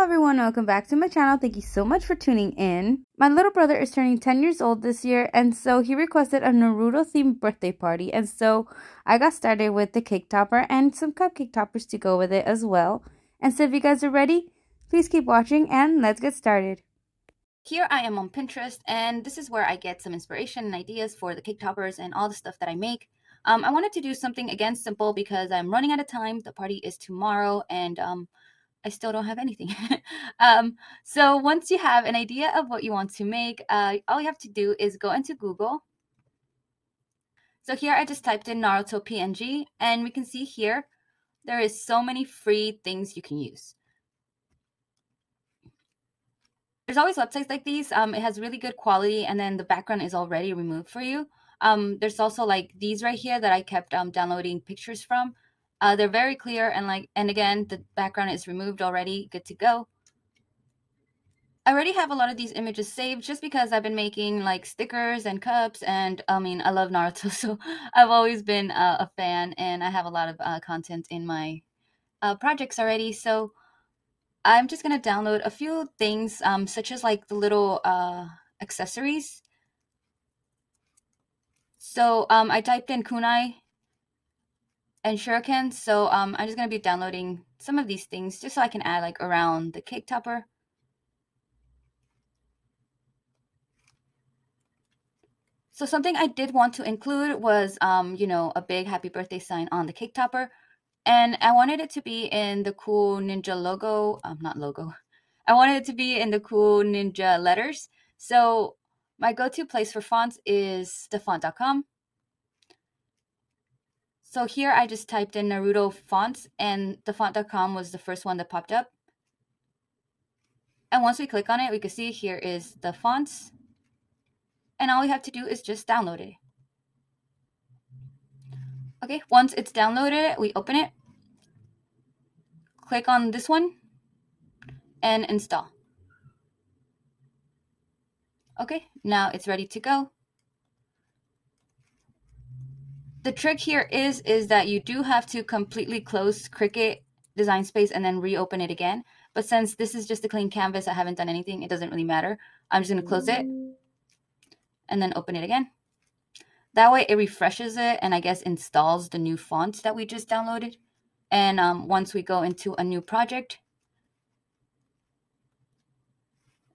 everyone, welcome back to my channel. Thank you so much for tuning in. My little brother is turning 10 years old this year, and so he requested a Naruto themed birthday party, and so I got started with the cake topper and some cupcake toppers to go with it as well. And so if you guys are ready, please keep watching and let's get started. Here I am on Pinterest, and this is where I get some inspiration and ideas for the cake toppers and all the stuff that I make. I wanted to do something again simple because I'm running out of time. The party is tomorrow, and I still don't have anything. So once you have an idea of what you want to make, all you have to do is go into Google. So here I just typed in Naruto PNG, and we can see here there is so many free things you can use. There's always websites like these. It has really good quality, and then the background is already removed for you. There's also like these right here that I kept downloading pictures from. They're very clear, and again, the background is removed already, good to go. I already have a lot of these images saved just because I've been making like stickers and cups, and I mean, I love Naruto, so I've always been a fan, and I have a lot of content in my projects already. So I'm just going to download a few things, such as like the little accessories. So I typed in kunai and shuriken, so I'm just going to be downloading some of these things just so I can add like around the cake topper. So something I did want to include was, you know, a big happy birthday sign on the cake topper. And I wanted it to be in the cool ninja logo, not logo. I wanted it to be in the cool ninja letters. So my go-to place for fonts is thefont.com. So here I just typed in Naruto fonts, and thefont.com was the first one that popped up. And once we click on it, we can see here is the fonts. And all we have to do is just download it. Okay, once it's downloaded, we open it. Click on this one and install. Okay, now it's ready to go. The trick here is that you do have to completely close Cricut Design Space and then reopen it again. But since this is just a clean canvas, I haven't done anything, it doesn't really matter. I'm just going to close it and then open it again. That way it refreshes it and I guess installs the new fonts that we just downloaded. And once we go into a new project,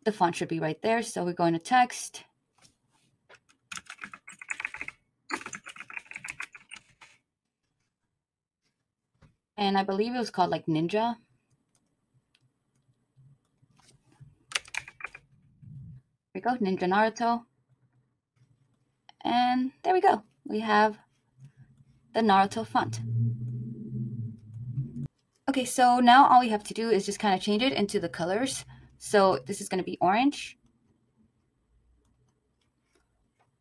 the font should be right there. So we're going to text. And I believe it was called like Ninja. There we go, Ninja Naruto. And there we go. We have the Naruto font. Okay, so now all we have to do is just kind of change it into the colors. So this is going to be orange.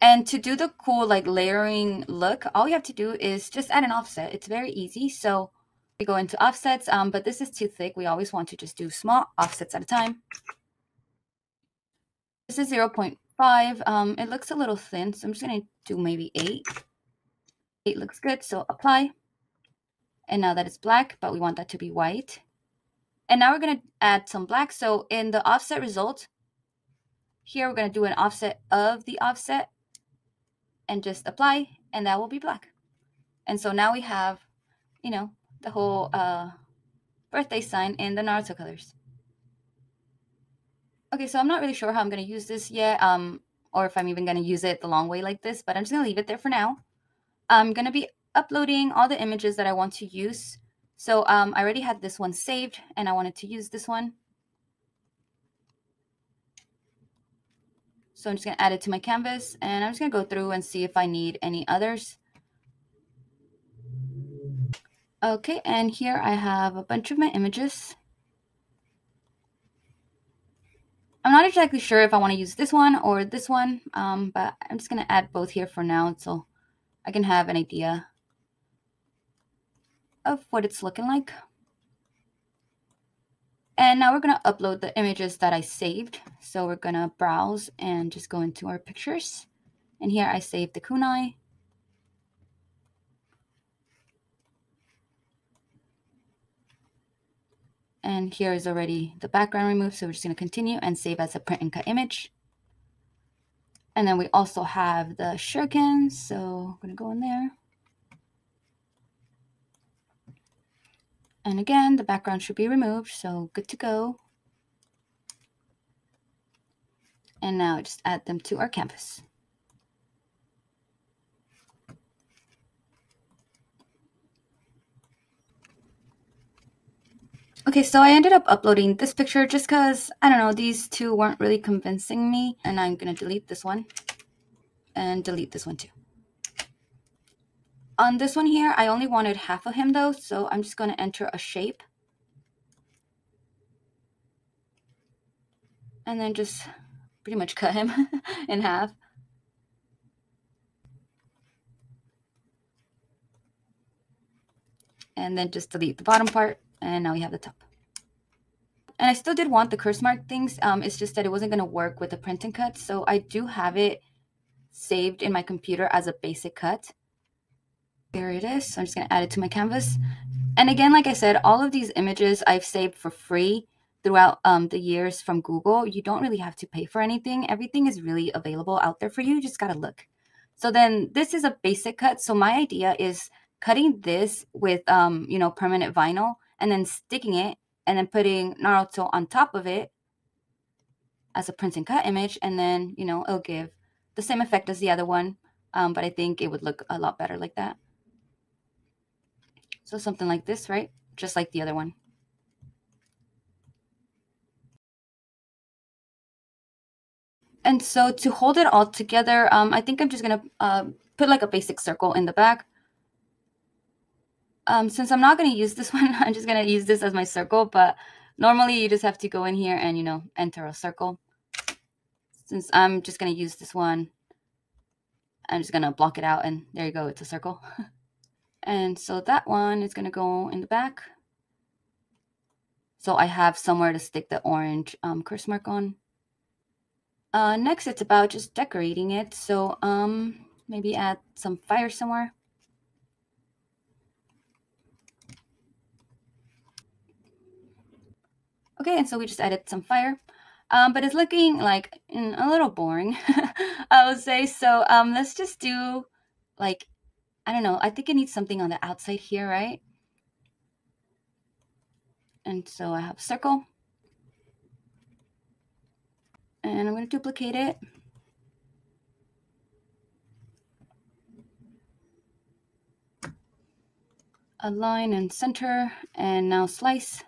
And to do the cool like layering look, all you have to do is just add an offset. It's very easy. So we go into offsets, but this is too thick. We always want to just do small offsets at a time. This is 0.5. It looks a little thin, so I'm just going to do maybe 8. 8 looks good, so apply. And now that it's black, but we want that to be white. And now we're going to add some black. So in the offset result, here we're going to do an offset of the offset and just apply, and that will be black. And so now we have, you know, the whole birthday sign in the Naruto colors. Okay, so I'm not really sure how I'm going to use this yet, or if I'm even going to use it the long way like this, but I'm just going to leave it there for now. I'm going to be uploading all the images that I want to use. So I already had this one saved, and I wanted to use this one. So I'm just going to add it to my canvas, and I'm just going to go through and see if I need any others. Okay, and here I have a bunch of my images. I'm not exactly sure if I want to use this one or this one, but I'm just going to add both here for now so I can have an idea of what it's looking like. And now we're going to upload the images that I saved. So we're going to browse and just go into our pictures. And here I saved the kunai. And here is already the background removed, so we're just going to continue and save as a print and cut image. And then we also have the shuriken, so I'm going to go in there. And again, the background should be removed, so good to go. And now just add them to our canvas. Okay, so I ended up uploading this picture just because, I don't know, these two weren't really convincing me. And I'm going to delete this one and delete this one too. On this one here, I only wanted half of him though, so I'm just going to enter a shape. And then just pretty much cut him in half. And then just delete the bottom part, and now we have the top. And I still did want the curse mark things. It's just that it wasn't going to work with the print and cut. So I do have it saved in my computer as a basic cut. Here it is. So I'm just going to add it to my canvas. And again, like I said, all of these images I've saved for free throughout the years from Google. You don't really have to pay for anything. Everything is really available out there for you. You just got to look. So then this is a basic cut. So my idea is cutting this with, you know, permanent vinyl and then sticking it and then putting Naruto on top of it as a print and cut image. And then, you know, it'll give the same effect as the other one. But I think it would look a lot better like that. So something like this, right? Just like the other one. And so to hold it all together, I think I'm just going to put like a basic circle in the back. Since I'm not going to use this one, I'm just going to use this as my circle. But normally you just have to go in here and, you know, enter a circle. Since I'm just going to use this one, I'm just going to block it out. And there you go. It's a circle. And so that one is going to go in the back. So I have somewhere to stick the orange curse mark on. Next, it's about just decorating it. So maybe add some fire somewhere. Okay, and so we just added some fire. But it's looking like a little boring, I would say. So let's just do like, I don't know. I think it needs something on the outside here, right? And so I have a circle. And I'm going to duplicate it. Align and center, and now slice.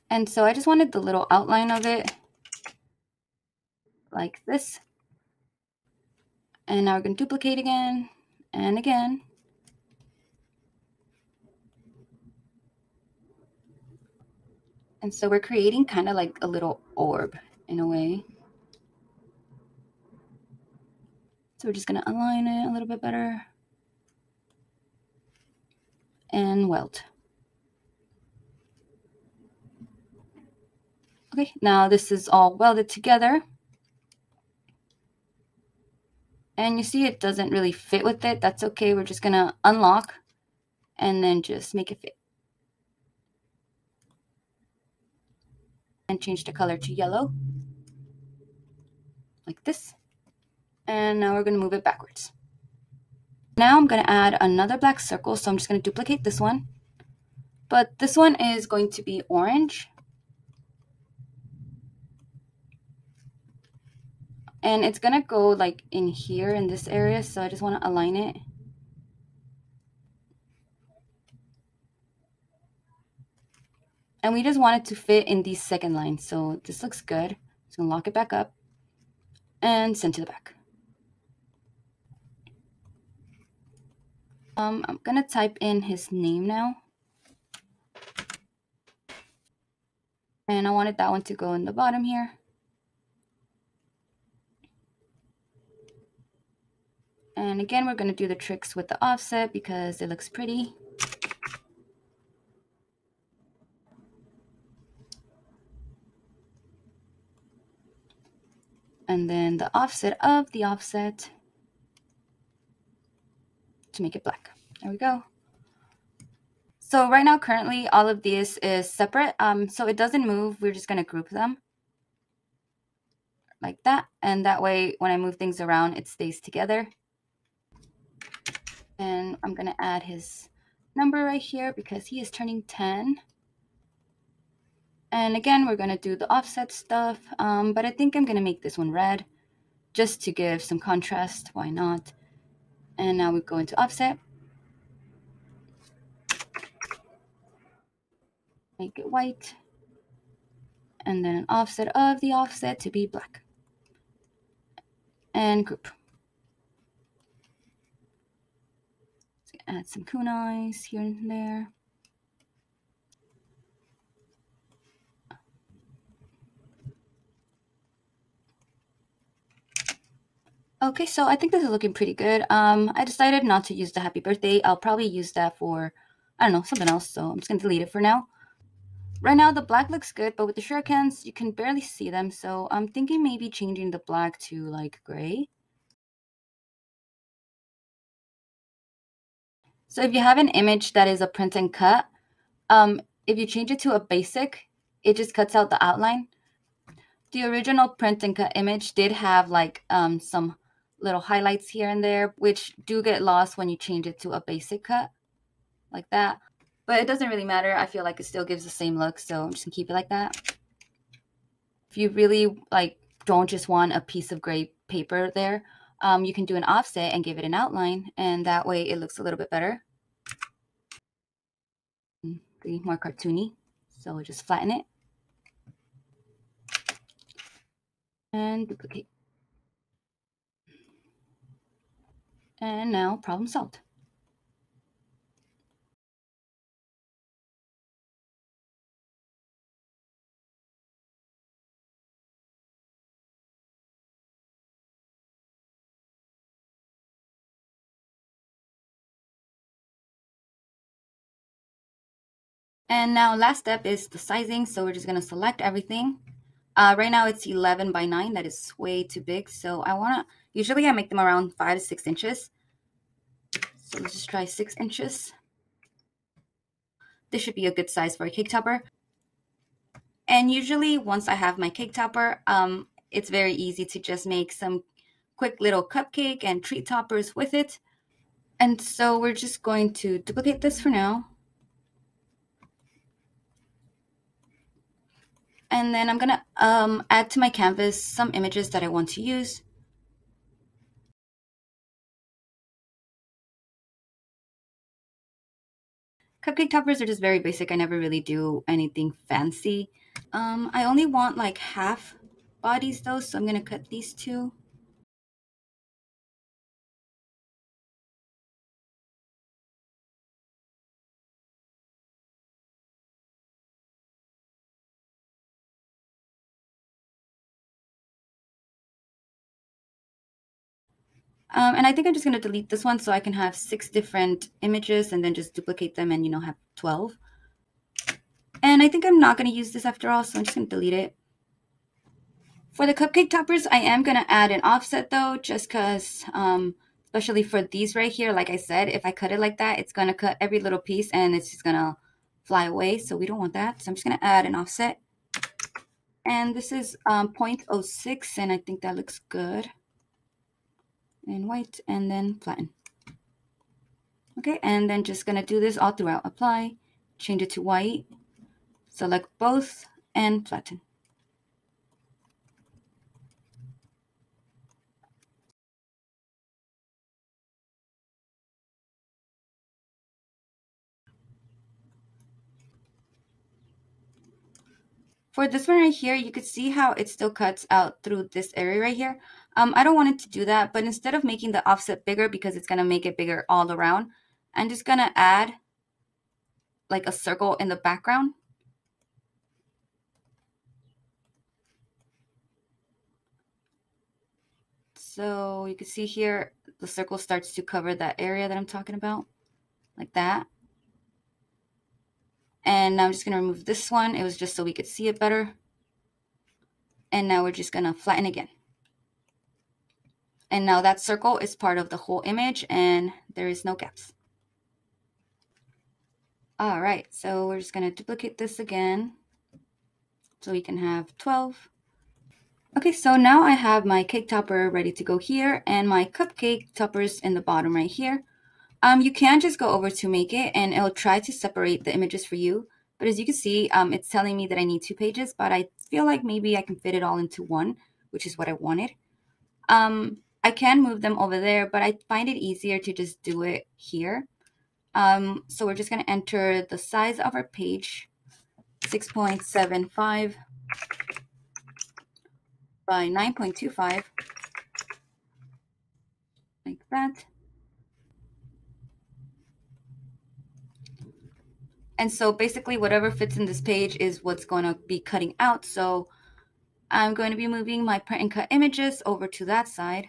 And so I just wanted the little outline of it like this. And now we're going to duplicate again and again. And so we're creating kind of like a little orb in a way. So we're just going to align it a little bit better and weld. Okay, now this is all welded together. And you see it doesn't really fit with it. That's okay. We're just going to unlock and then just make it fit. And change the color to yellow. Like this. And now we're going to move it backwards. Now I'm going to add another black circle. So I'm just going to duplicate this one. But this one is going to be orange. And it's going to go like in here in this area. So I just want to align it. And we just want it to fit in these second lines. So this looks good. Just going to lock it back up and send to the back. I'm going to type in his name now. And I wanted that one to go in the bottom here. And again, we're going to do the tricks with the offset because it looks pretty. And then the offset of the offset to make it black. There we go. So right now, currently, all of this is separate, so it doesn't move. We're just going to group them like that, and that way when I move things around, it stays together. And I'm going to add his number right here because he is turning 10. And again, we're going to do the offset stuff, but I think I'm going to make this one red just to give some contrast. Why not? And now we go into offset. Make it white. And then an offset of the offset to be black. And group. So add some kunais here and there. Okay, so I think this is looking pretty good. I decided not to use the happy birthday. I'll probably use that for, I don't know, something else. So I'm just going to delete it for now. Right now, the black looks good, but with the shurikens, you can barely see them. So I'm thinking maybe changing the black to like gray. So if you have an image that is a print and cut, if you change it to a basic, it just cuts out the outline. The original print and cut image did have like some little highlights here and there, which do get lost when you change it to a basic cut like that. But it doesn't really matter. I feel like it still gives the same look, so I'm just gonna keep it like that. If you really like don't just want a piece of gray paper there, you can do an offset and give it an outline, and that way it looks a little bit better. Be more cartoony. So we'll just flatten it and duplicate. And now problem solved. And now last step is the sizing. So we're just going to select everything. Right now it's 11 by 9. That is way too big. So usually I make them around 5 to 6 inches. So let's just try 6 inches. This should be a good size for a cake topper. And usually once I have my cake topper, it's very easy to just make some quick little cupcake and treat toppers with it. And so we're just going to duplicate this for now. And then I'm going to add to my canvas some images that I want to use. Cupcake toppers are just very basic. I never really do anything fancy. I only want like half bodies though, so I'm going to cut these two. And I think I'm just going to delete this one so I can have 6 different images and then just duplicate them and, have 12. And I think I'm not going to use this after all, so I'm just going to delete it. For the cupcake toppers, I am going to add an offset though, just because, especially for these right here, like I said, if I cut it like that, it's going to cut every little piece and it's just going to fly away. So we don't want that. So I'm just going to add an offset. And this is 0.06, and I think that looks good. And white, and then flatten. Okay, and then just going to do this all throughout. Apply, change it to white, select both, and flatten. For this one right here, you could see how it still cuts out through this area right here. I don't want it to do that, but instead of making the offset bigger because it's going to make it bigger all around, I'm just going to add like a circle in the background. So you can see here, the circle starts to cover that area that I'm talking about, like that. And now I'm just going to remove this one. It was just so we could see it better. And now we're just going to flatten again. And now that circle is part of the whole image and there is no gaps. All right, so we're just gonna duplicate this again so we can have 12. Okay, so now I have my cake topper ready to go here and my cupcake toppers in the bottom right here. You can just go over to make it and it'll try to separate the images for you. But as you can see, it's telling me that I need 2 pages, but I feel like maybe I can fit it all into one, which is what I wanted. I can move them over there, but I find it easier to just do it here. So we're just going to enter the size of our page, 6.75 by 9.25, like that. And so basically whatever fits in this page is what's going to be cutting out. So I'm going to be moving my print and cut images over to that side.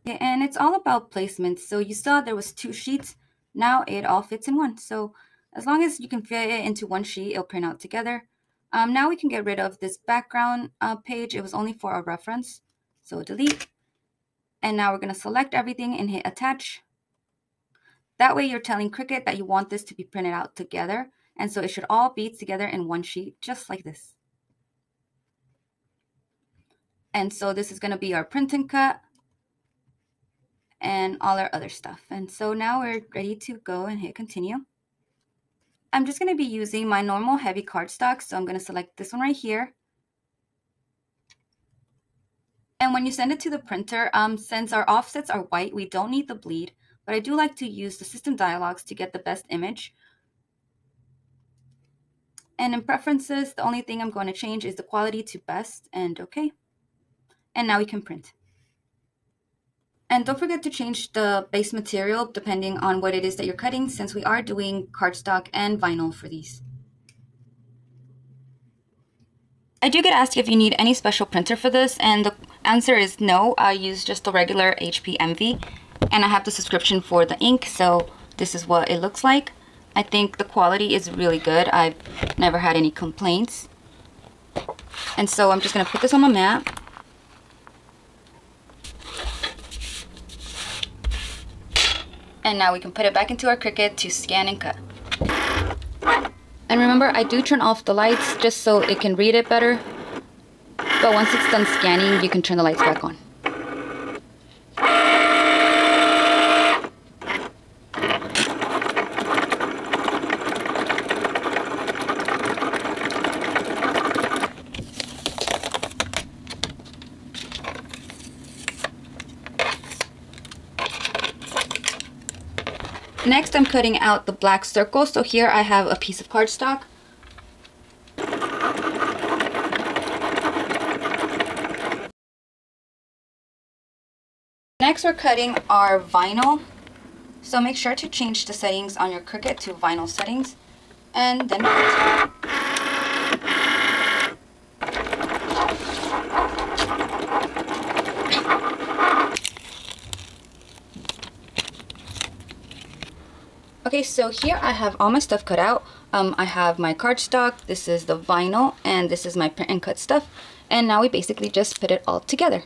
Okay, and it's all about placement. So you saw there was 2 sheets. Now it all fits in one. So as long as you can fit it into one sheet, it'll print out together. Now we can get rid of this background page. It was only for a reference. So delete. And now we're going to select everything and hit attach. That way you're telling Cricut that you want this to be printed out together. And so it should all be together in one sheet, just like this. And so this is going to be our print and cut and all our other stuff. And so now we're ready to go and hit continue. I'm just going to be using my normal heavy cardstock. So I'm going to select this one right here. And when you send it to the printer, since our offsets are white, we don't need the bleed. But I do like to use the system dialogues to get the best image. And in preferences, the only thing I'm going to change is the quality to best and okay. And now we can print. And don't forget to change the base material depending on what it is that you're cutting, since we are doing cardstock and vinyl for these. I do get asked if you need any special printer for this, and the answer is no. I use just the regular HP Envy, and I have the subscription for the ink, so this is what it looks like. I think the quality is really good. I've never had any complaints. And so I'm just going to put this on my mat. And now we can put it back into our Cricut to scan and cut. And remember, I do turn off the lights just so it can read it better. But once it's done scanning, you can turn the lights back on. Next, I'm cutting out the black circle. So here I have a piece of cardstock. Next, we're cutting our vinyl. So make sure to change the settings on your Cricut to vinyl settings. And then cut. Okay, so here I have all my stuff cut out. I have my cardstock, this is the vinyl, and this is my print and cut stuff. And now we basically just put it all together.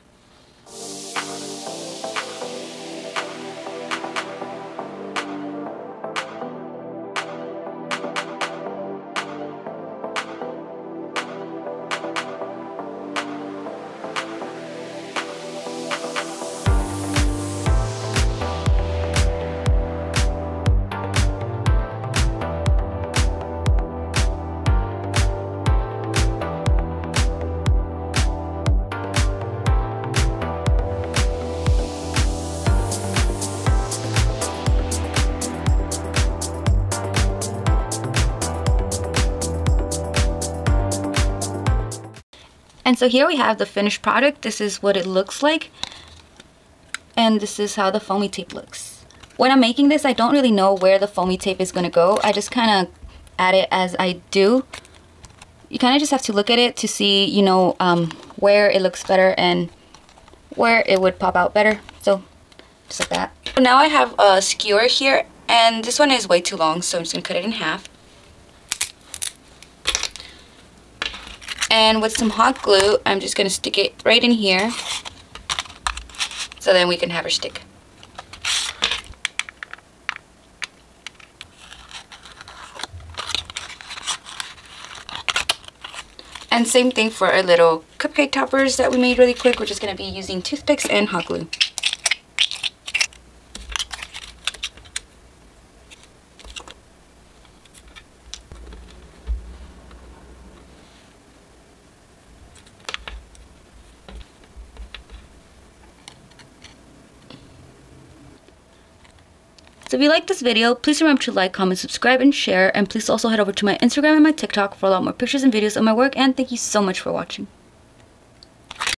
And so here we have the finished product. This is what it looks like. And this is how the foamy tape looks. When I'm making this, I don't really know where the foamy tape is going to go. I just kind of add it as I do. You kind of just have to look at it to see, you know, where it looks better and where it would pop out better. So just like that. So now I have a skewer here, and this one is way too long, so I'm just going to cut it in half. And with some hot glue, I'm just going to stick it right in here so then we can have our stick. And same thing for our little cupcake toppers that we made really quick. We're just going to be using toothpicks and hot glue. So if you like this video, please remember to like, comment, subscribe, and share. And please also head over to my Instagram and my TikTok for a lot more pictures and videos of my work. And thank you so much for watching.